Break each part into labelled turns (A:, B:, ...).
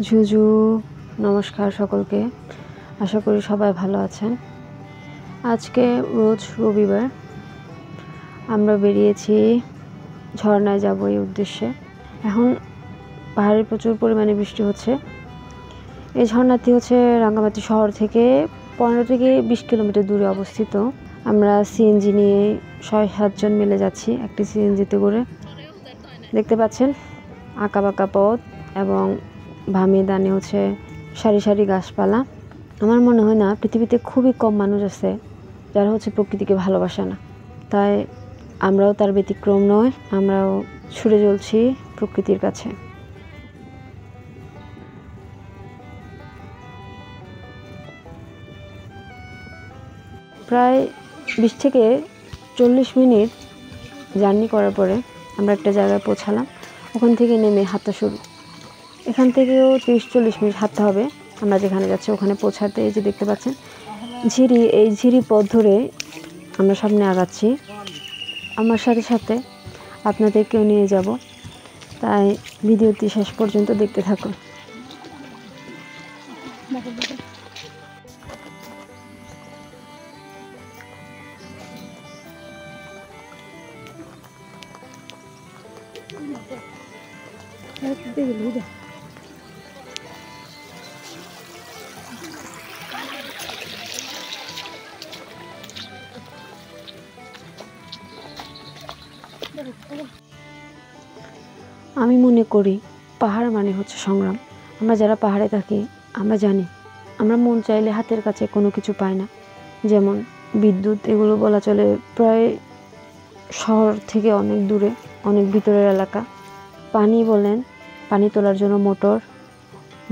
A: ঝুঝু নমস্কার সকলকে। আশা করি সবাই ভালো আছেন। আজকে রোজ রবিবার, আমরা বেরিয়েছি ঝর্ণায় যাব এই উদ্দেশ্যে। এখন পাহাড়ে প্রচুর পরিমাণে বৃষ্টি হচ্ছে। এই ঝর্ণাটি হচ্ছে রাঙ্গামাটি শহর থেকে 15 থেকে 20 কিলোমিটার দূরে অবস্থিত। আমরা সিএনজি নিয়ে 6-7 জন মিলে যাচ্ছি একটি সিএনজিতে করে। দেখতে পাচ্ছেন আঁকা বাঁকা পথ এবং বামে ডানে হচ্ছে সারি সারি গাছপালা। আমার মনে হয় না পৃথিবীতে খুবই কম মানুষ আছে যারা হচ্ছে প্রকৃতিকে ভালোবাসে না। তাই আমরাও তার ব্যতিক্রম নয়, আমরাও ছুটে চলছি প্রকৃতির কাছে। প্রায় 20 থেকে 40 মিনিট জার্নি করার পরে আমরা একটা জায়গায় পৌঁছালাম। ওখান থেকে নেমে হাঁটা শুরু। এখান থেকেও 30-40 মিনিট হাঁটতে হবে আমরা যেখানে যাচ্ছি ওখানে পৌঁছাতে। এই যে দেখতে পাচ্ছেন ঝিরি, এই ঝিরি পথ ধরে আমরা সামনে আগাচ্ছি। আমার সাথে সাথে আপনাদেরকেও নিয়ে যাব, তাই ভিডিওটি শেষ পর্যন্ত দেখতে থাকুন। আমি মনে করি পাহাড় মানে হচ্ছে সংগ্রাম। আমরা যারা পাহাড়ে থাকি আমরা জানি আমরা মন চাইলে হাতের কাছে কোনো কিছু পাই না, যেমন বিদ্যুৎ, এগুলো বলা চলে প্রায় শহর থেকে অনেক দূরে, অনেক ভিতরের এলাকা। পানি বলেন, পানি তোলার জন্য মোটর,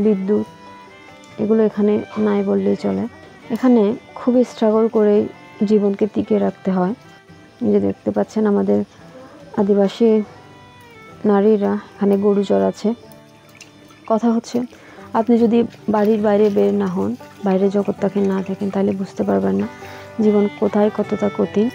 A: বিদ্যুৎ, এগুলো এখানে নাই বললেই চলে। এখানে খুবই স্ট্রাগল করে জীবনকে টিকিয়ে রাখতে হয়। যে দেখতে পাচ্ছেন আমাদের আদিবাসী নারীরা এখানে গরু চড়াচ্ছে। কথা হচ্ছে আপনি যদি বাড়ির বাইরে বের না হন, বাইরে জগৎটাকে না দেখেন, তাহলে বুঝতে পারবেন না জীবন কোথায় কতটা কঠিন।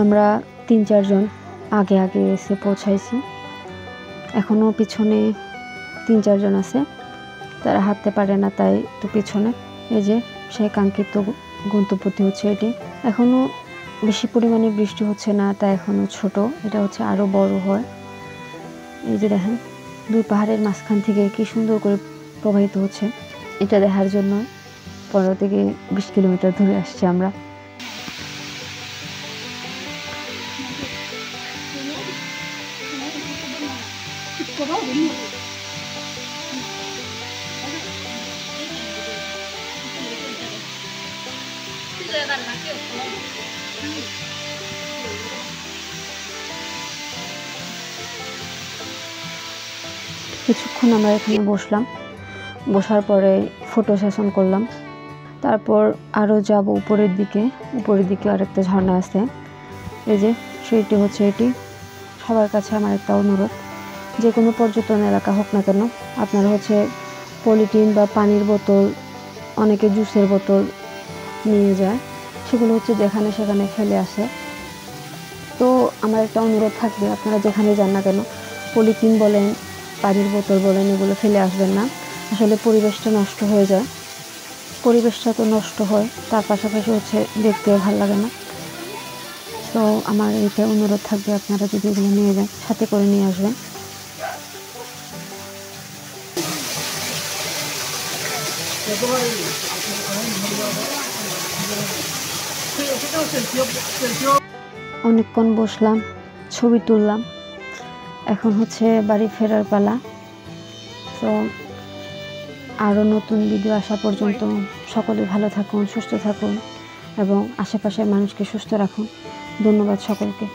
A: আমরা 3-4 জন আগে আগে এসে পৌঁছাইছি। এখনও পিছনে 3-4 জন আছে, তারা হাঁটতে পারে না, তাই তো পিছনে। এই যে সেই কাঙ্ক্ষিত গন্তব্যটি হচ্ছে এটি। এখনও বেশি পরিমাণে বৃষ্টি হচ্ছে না, তাই এখনও ছোট, এটা হচ্ছে আরও বড় হয়। এই যে দেখেন দুই পাহাড়ের মাঝখান থেকে কি সুন্দর করে প্রবাহিত হচ্ছে। এটা দেখার জন্য 15 থেকে 20 কিলোমিটার দূরে আসছি আমরা। কিছুক্ষণ আমরা এখানে বসলাম, বসার পরে ফটো সেশন করলাম। তারপর আরও যাব উপরের দিকে আরেকটা ঝর্ণা আছে। এই যে সেইটি হচ্ছে এটি। সবার কাছে আমার একটা অনুরোধ, যে কোনো পর্যটন এলাকা হোক না কেন, আপনারা হচ্ছে পলিথিন বা পানির বোতল, অনেকে জুসের বোতল নিয়ে যায়, সেগুলো হচ্ছে যেখানে সেখানে ফেলে আসে। তো আমার একটা অনুরোধ থাকবে, আপনারা যেখানে যান না কেন পলিথিন বলেন, পানির বোতল বলেন, এগুলো ফেলে আসবেন না। আসলে পরিবেশটা নষ্ট হয়ে যায়। পরিবেশটা তো নষ্ট হয়, তার পাশাপাশি হচ্ছে দেখতেও ভালো লাগে না। তো আমার এইটা অনুরোধ থাকবে, আপনারা যদি এগুলো নিয়ে যান সাথে করে নিয়ে আসবেন। অনেকক্ষণ বসলাম, ছবি তুললাম, এখন হচ্ছে বাড়ি ফেরার পালা। তো আরও নতুন ভিডিও আসা পর্যন্ত সকলে ভালো থাকুন, সুস্থ থাকুন এবং আশেপাশের মানুষকে সুস্থ রাখুন। ধন্যবাদ সকলকে।